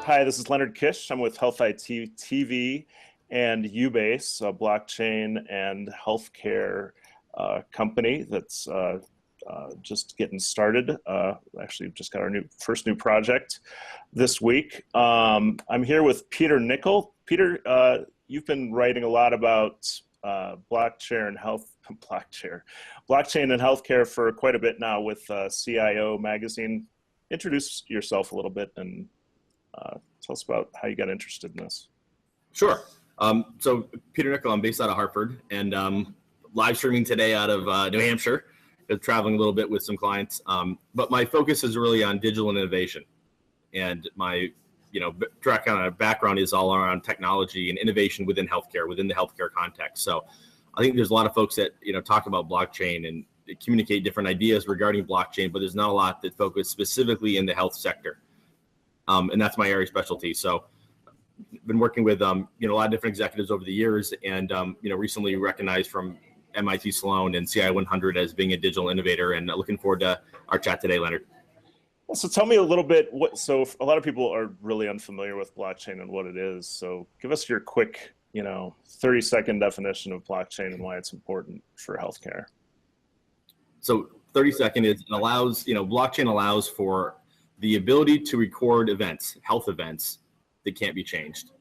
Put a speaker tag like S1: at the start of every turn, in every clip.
S1: Hi, this is Leonard Kish. I'm with Health IT TV and Ubase, a blockchain and healthcare company that's just getting started. Actually, just got our first new project this week. I'm here with Peter Nichol. Peter, you've been writing a lot about blockchain and healthcare for quite a bit now with CIO magazine. Introduce yourself a little bit and tell us about how you got interested in this.
S2: Sure. So Peter Nichol, I'm based out of Hartford and live streaming today out of New Hampshire. Traveling a little bit with some clients, but my focus is really on digital innovation. And my, background is all around technology and innovation within healthcare, within the healthcare context. So I think there's a lot of folks that talk about blockchain and communicate different ideas regarding blockchain, but there's not a lot that focus specifically in the health sector. And that's my area of specialty. So I've been working with, a lot of different executives over the years and, recently recognized from MIT Sloan and CI 100 as being a digital innovator, and looking forward to our chat today, Leonard.
S1: So tell me a little bit, so a lot of people are really unfamiliar with blockchain and what it is. So give us your quick, 30-second definition of blockchain and why it's important for healthcare.
S2: So 30-second is blockchain allows for the ability to record events, health events that can't be changed.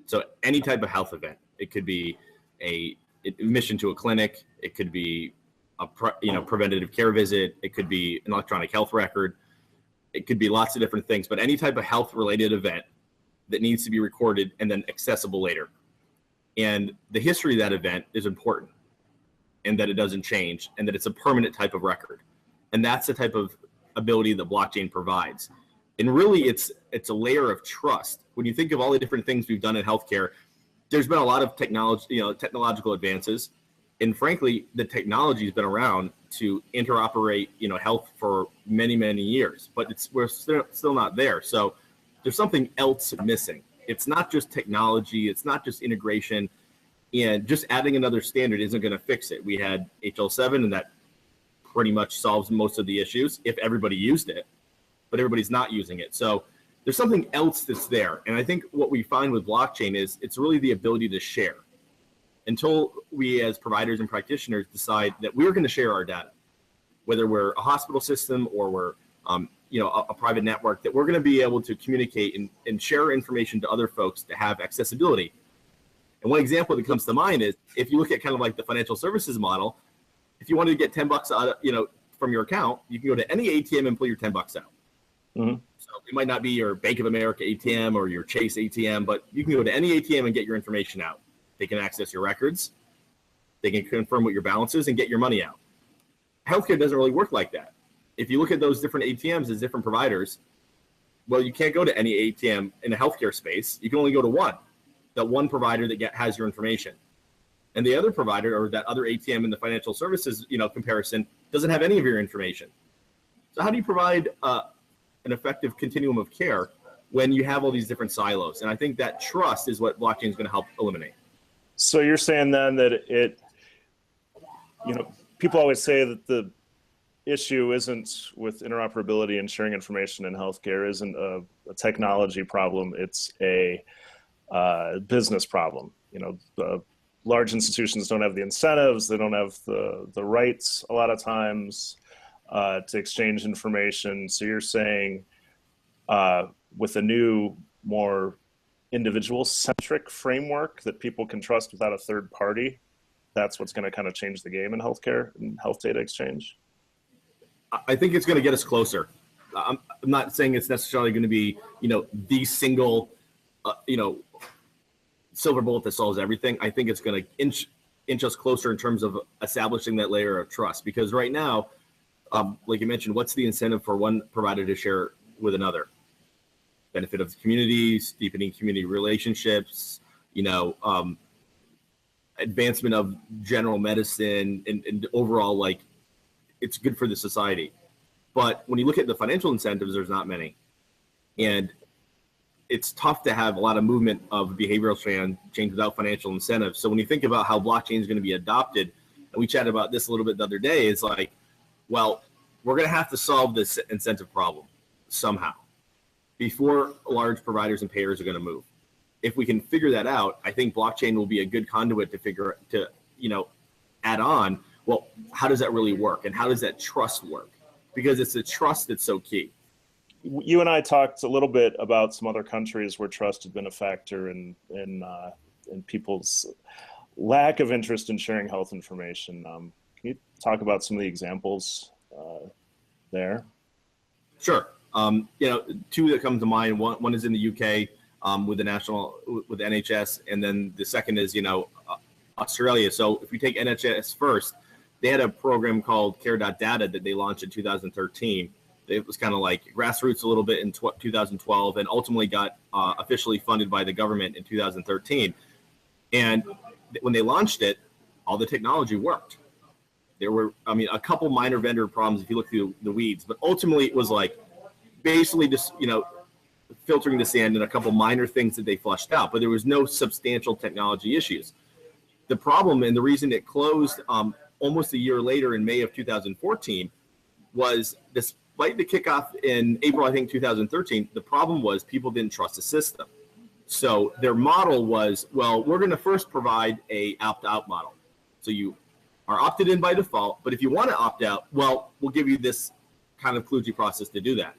S2: So any type of health event, it could be a admission to a clinic, it could be a preventative care visit, it could be an electronic health record, it could be lots of different things, but any type of health related event that needs to be recorded and then accessible later. And the history of that event is important, and that it doesn't change, and that it's a permanent type of record. And that's the type of ability that blockchain provides. And really it's a layer of trust. When you think of all the different things we've done in healthcare, there's been a lot of technological advances, and frankly, the technology has been around to interoperate, health for many, many years, but we're still not there. So there's something else missing. It's not just technology, it's not just integration, and just adding another standard isn't going to fix it. We had HL7, and that pretty much solves most of the issues if everybody used it, but everybody's not using it. So there's something else that's there. And I think what we find with blockchain is it's really the ability to share. Until we as providers and practitioners decide that we're going to share our data, whether we're a hospital system or we're a private network, that we're going to be able to communicate and share information to other folks to have accessibility. And one example that comes to mind is if you look at kind of like the financial services model, if you wanted to get $10 out, from your account, you can go to any ATM and pull your $10 out. Mm-hmm. So it might not be your Bank of America ATM or your Chase ATM, but you can go to any ATM and get your information out. They can access your records. They can confirm what your balance is and get your money out. Healthcare doesn't really work like that. If you look at those different ATMs as different providers, well, you can't go to any ATM in the healthcare space. You can only go to one, that one provider that has your information. And the other provider, or that other ATM in the financial services, comparison, doesn't have any of your information. So how do you provide an effective continuum of care when you have all these different silos? And I think that trust is what blockchain is going to help eliminate.
S1: So you're saying then that people always say that the issue isn't with interoperability and sharing information in healthcare isn't a technology problem, it's a business problem. The large institutions don't have the incentives, they don't have the rights a lot of times to exchange information. So you're saying with a new, more individual-centric framework that people can trust without a third party, that's what's going to kind of change the game in healthcare and health data exchange?
S2: I think it's going to get us closer. I'm not saying it's necessarily going to be, the single, silver bullet that solves everything. I think it's going to inch us closer in terms of establishing that layer of trust. Because right now, like you mentioned, what's the incentive for one provider to share with another? Benefit of the communities, deepening community relationships, advancement of general medicine, and overall, like, it's good for the society. But when you look at the financial incentives, there's not many. And it's tough to have a lot of movement of behavioral change without financial incentives. So when you think about how blockchain is going to be adopted, and we chatted about this a little bit the other day, it's like, well, we're going to have to solve this incentive problem somehow. before large providers and payers are going to move. If we can figure that out, I think blockchain will be a good conduit to add on, well, how does that really work? And how does that trust work? Because it's the trust that's so key.
S1: You and I talked a little bit about some other countries where trust had been a factor in people's lack of interest in sharing health information. Can you talk about some of the examples there?
S2: Sure. Two that come to mind. One is in the UK with the NHS, and then the second is Australia. So if we take NHS first, they had a program called Care.Data that they launched in 2013. It was kind of like grassroots a little bit in 2012, and ultimately got officially funded by the government in 2013. And when they launched it, all the technology worked. There were, a couple minor vendor problems if you look through the weeds, but ultimately it was like basically just, filtering the sand and a couple minor things that they flushed out, but there was no substantial technology issues. The problem and the reason it closed almost a year later in May of 2014 was, despite the kickoff in April, I think 2013, the problem was people didn't trust the system. So their model was, well, we're going to first provide a opt-out model. So you are opted in by default, but if you want to opt out, well, we'll give you this kind of kludgy process to do that.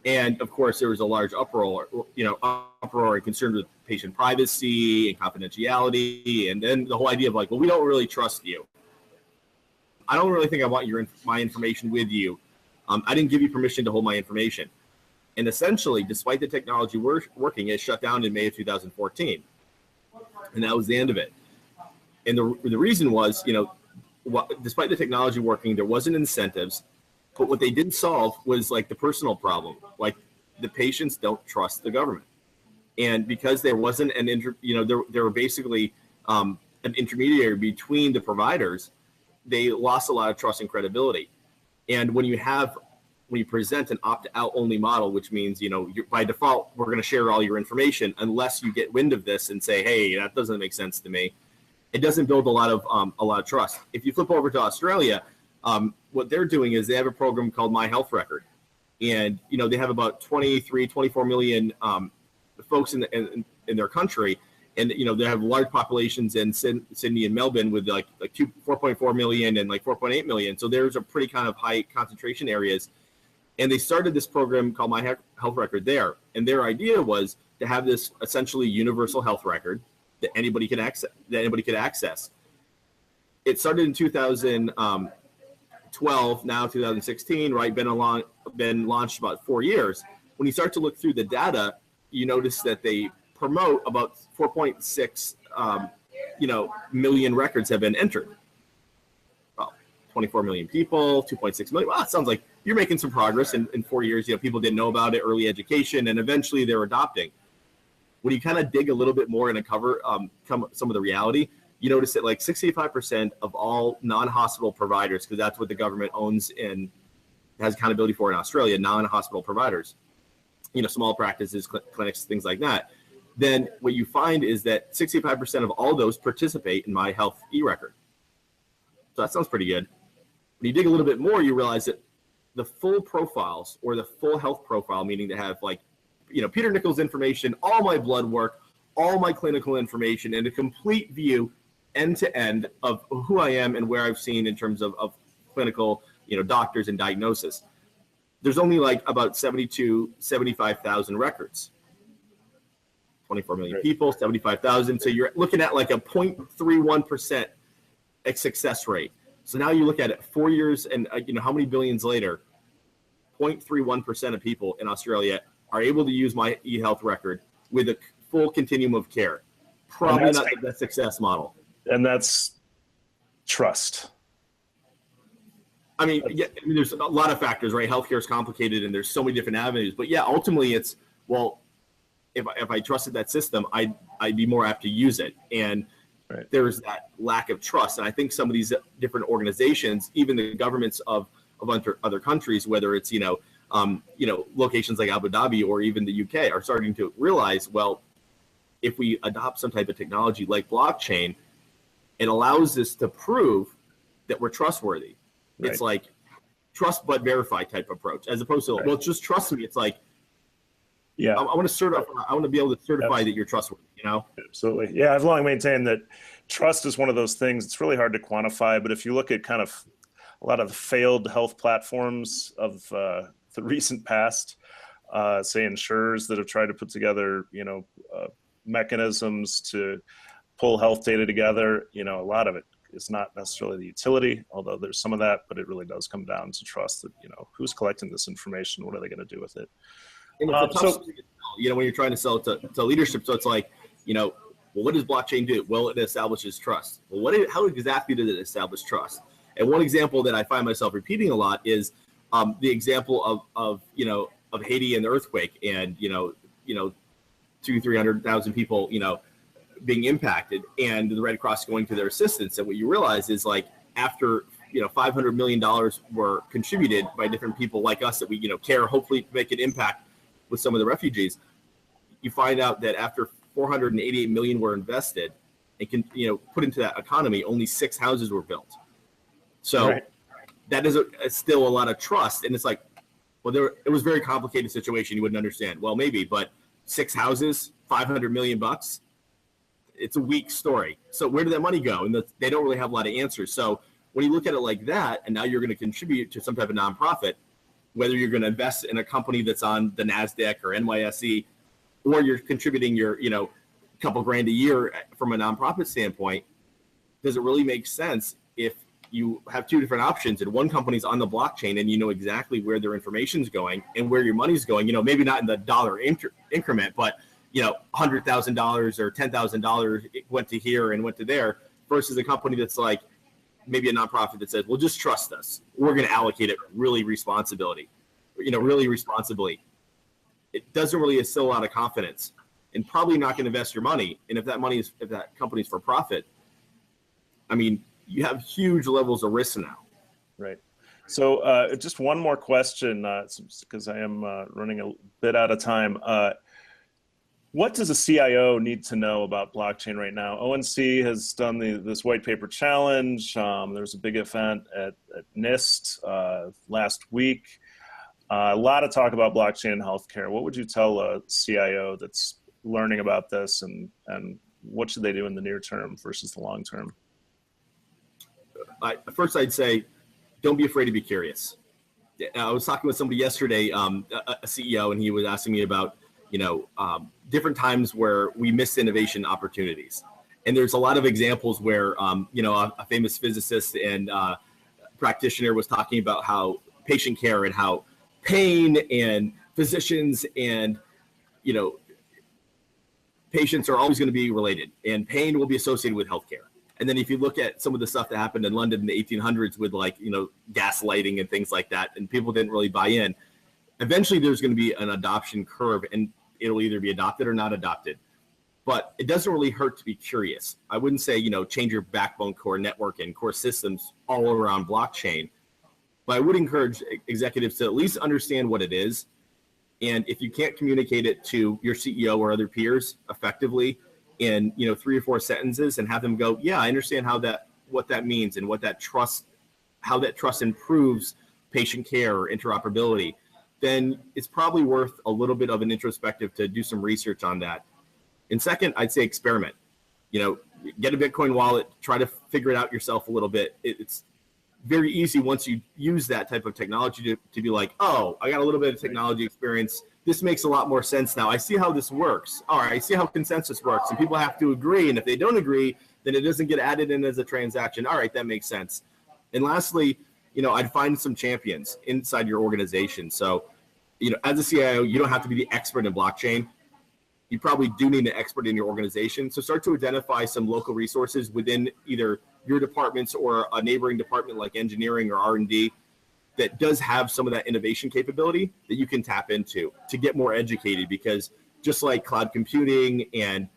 S2: And of course, there was a large uproar and concern with patient privacy and confidentiality, and then the whole idea of like, well, we don't really trust you. I don't really think I want my information with you. I didn't give you permission to hold my information. And essentially, despite the technology working, it shut down in May of 2014, and that was the end of it. And the reason was, despite the technology working, there wasn't incentives. But what they didn't solve was like the personal problem, like the patients don't trust the government, and because there wasn't there were basically an intermediary between the providers, they lost a lot of trust and credibility. And when you present an opt-out only model, which means by default we're going to share all your information unless you get wind of this and say, hey, that doesn't make sense to me, it doesn't build a lot of trust. If you flip over to Australia, what they're doing is they have a program called My Health Record, and they have about 24 million folks in their country, and they have large populations in Sydney and Melbourne with like 4.4 million and like 4.8 million. So there's a pretty kind of high concentration areas, and they started this program called My Health Record there, and their idea was to have this essentially universal health record that anybody could access. It started in 2012, now 2016, right? Been launched about 4 years. When you start to look through the data, you notice that they promote about 4.6 million records have been entered. Well, 24 million people, 2.6 million. Well, it sounds like you're making some progress in 4 years. People didn't know about it, early education, and eventually they're adopting. When you kind of dig a little bit more and uncover some of the reality, you notice that like 65% of all non-hospital providers, because that's what the government owns and has accountability for in Australia, non-hospital providers, small practices, clinics, things like that, then what you find is that 65% of all those participate in My Health e-record. So that sounds pretty good. When you dig a little bit more, you realize that the full profiles, or the full health profile, meaning to have like, Peter Nichol's information, all my blood work, all my clinical information, and a complete view end to end of who I am and where I've seen in terms of clinical, doctors and diagnosis. There's only like about 75,000 records. 24 million people, 75,000. So you're looking at like a 0.31% success rate. So now you look at it 4 years and how many billions later, 0.31% of people in Australia are able to use My eHealth record with a full continuum of care. Probably not the best success model.
S1: And that's trust.
S2: There's a lot of factors, right? Healthcare is complicated and there's so many different avenues. But yeah, ultimately it's, well, if I trusted that system, I'd be more apt to use it. And right. There's that lack of trust. And I think some of these different organizations, even the governments of other countries, whether it's, locations like Abu Dhabi or even the UK, are starting to realize, well, if we adopt some type of technology like blockchain, it allows us to prove that we're trustworthy. Right. It's like trust but verify type approach, as opposed to, well, just trust me. It's like,
S1: Yeah,
S2: I want to certify. I want to be able to certify that you're trustworthy.
S1: absolutely. Yeah, I've long maintained that trust is one of those things. It's really hard to quantify, but if you look at kind of a lot of the failed health platforms of the recent past, say insurers that have tried to put together, mechanisms to pull health data together, a lot of it is not necessarily the utility, although there's some of that, but it really does come down to trust that, who's collecting this information, what are they going to do with it?
S2: And it's a tough thing to sell, when you're trying to sell it to leadership. So it's like, well, what does blockchain do? Well, it establishes trust. Well, how exactly does it establish trust? And one example that I find myself repeating a lot is the example of Haiti and the earthquake, and 200,000-300,000 people being impacted, and the Red Cross going to their assistance. And what you realize is, like, after $500 million were contributed by different people like us that we care, hopefully make an impact with some of the refugees, you find out that after 488 million were invested and can put into that economy, only 6 houses were built. So right. That is still a lot of trust. And it's like, well, it was a very complicated situation. You wouldn't understand. Well, maybe, but 6 houses, $500 million, it's a weak story. So where did that money go? And they don't really have a lot of answers. So when you look at it like that, and now you're going to contribute to some type of nonprofit, whether you're going to invest in a company that's on the NASDAQ or NYSE, or you're contributing your, couple grand a year from a nonprofit standpoint, does it really make sense if you have 2 different options and one company's on the blockchain and you know exactly where their information's going and where your money's going, maybe not in the dollar increment, but, $100,000 or $10,000 went to here and went to there, versus a company that's like maybe a nonprofit that says, well, just trust us. We're going to allocate it really responsibly. It doesn't really instill a lot of confidence, and probably not going to invest your money. And if that company's for profit, I mean, you have huge levels of risk now.
S1: Right. So just one more question, because I am running a bit out of time. What does a CIO need to know about blockchain right now? ONC has done this white paper challenge. There was a big event at NIST last week. A lot of talk about blockchain in healthcare. What would you tell a CIO that's learning about this, and what should they do in the near term versus the long term?
S2: First, I'd say, don't be afraid to be curious. I was talking with somebody yesterday, a CEO, and he was asking me about, different times where we miss innovation opportunities. And there's a lot of examples where, a famous physicist and practitioner was talking about how patient care and how pain and physicians and, patients are always going to be related, and pain will be associated with healthcare. And then if you look at some of the stuff that happened in London in the 1800s with gas lighting and things like that, and people didn't really buy in, eventually there's going to be an adoption curve, and it'll either be adopted or not adopted. But it doesn't really hurt to be curious. I wouldn't say, change your backbone core network and core systems all around blockchain. But I would encourage executives to at least understand what it is. And if you can't communicate it to your CEO or other peers effectively in 3 or 4 sentences, and have them go, yeah, I understand what that means, and how that trust improves patient care or interoperability, then it's probably worth a little bit of an introspective to do some research on that. And second, I'd say experiment. Get a Bitcoin wallet, try to figure it out yourself a little bit. It's very easy once you use that type of technology to be like, oh, I got a little bit of technology experience. This makes a lot more sense now. I see how this works. All right, I see how consensus works, and people have to agree. And if they don't agree, then it doesn't get added in as a transaction. All right, that makes sense. And lastly, I'd find some champions inside your organization. So, as a CIO, you don't have to be the expert in blockchain. You probably do need an expert in your organization. So start to identify some local resources within either your departments or a neighboring department like engineering or R&D that does have some of that innovation capability that you can tap into to get more educated. Because just like cloud computing and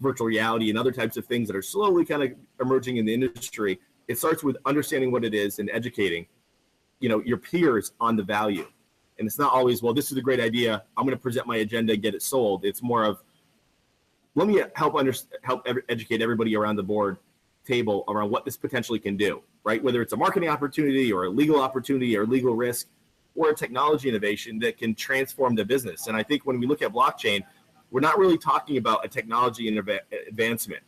S2: virtual reality and other types of things that are slowly kind of emerging in the industry, it starts with understanding what it is and educating, your peers on the value. And it's not always, well, this is a great idea, I'm going to present my agenda and get it sold. It's more of, let me help educate everybody around the board table around what this potentially can do, right? Whether it's a marketing opportunity or a legal opportunity or legal risk, or a technology innovation that can transform the business. And I think when we look at blockchain, we're not really talking about a technology advancement.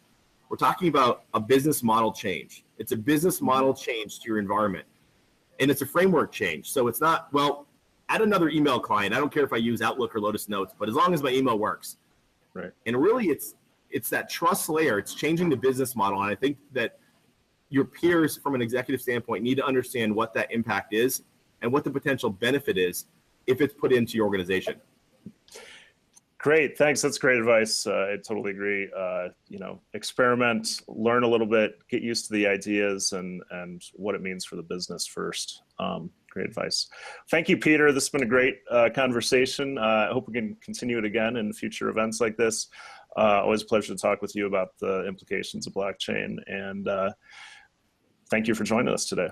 S2: We're talking about a business model change. It's a business model change to your environment. And it's a framework change. So it's not, well, add another email client. I don't care if I use Outlook or Lotus Notes, but as long as my email works.
S1: Right.
S2: And really it's that trust layer. It's changing the business model. And I think that your peers from an executive standpoint need to understand what that impact is and what the potential benefit is if it's put into your organization.
S1: Great, thanks. That's great advice. I totally agree. Experiment, learn a little bit, get used to the ideas and what it means for the business first. Great advice. Thank you, Peter. This has been a great conversation. I hope we can continue it again in future events like this. Always a pleasure to talk with you about the implications of blockchain. And thank you for joining us today.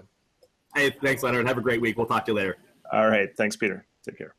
S2: Hey, thanks, Leonard. Have a great week. We'll talk to you later.
S1: All right. Thanks, Peter. Take care.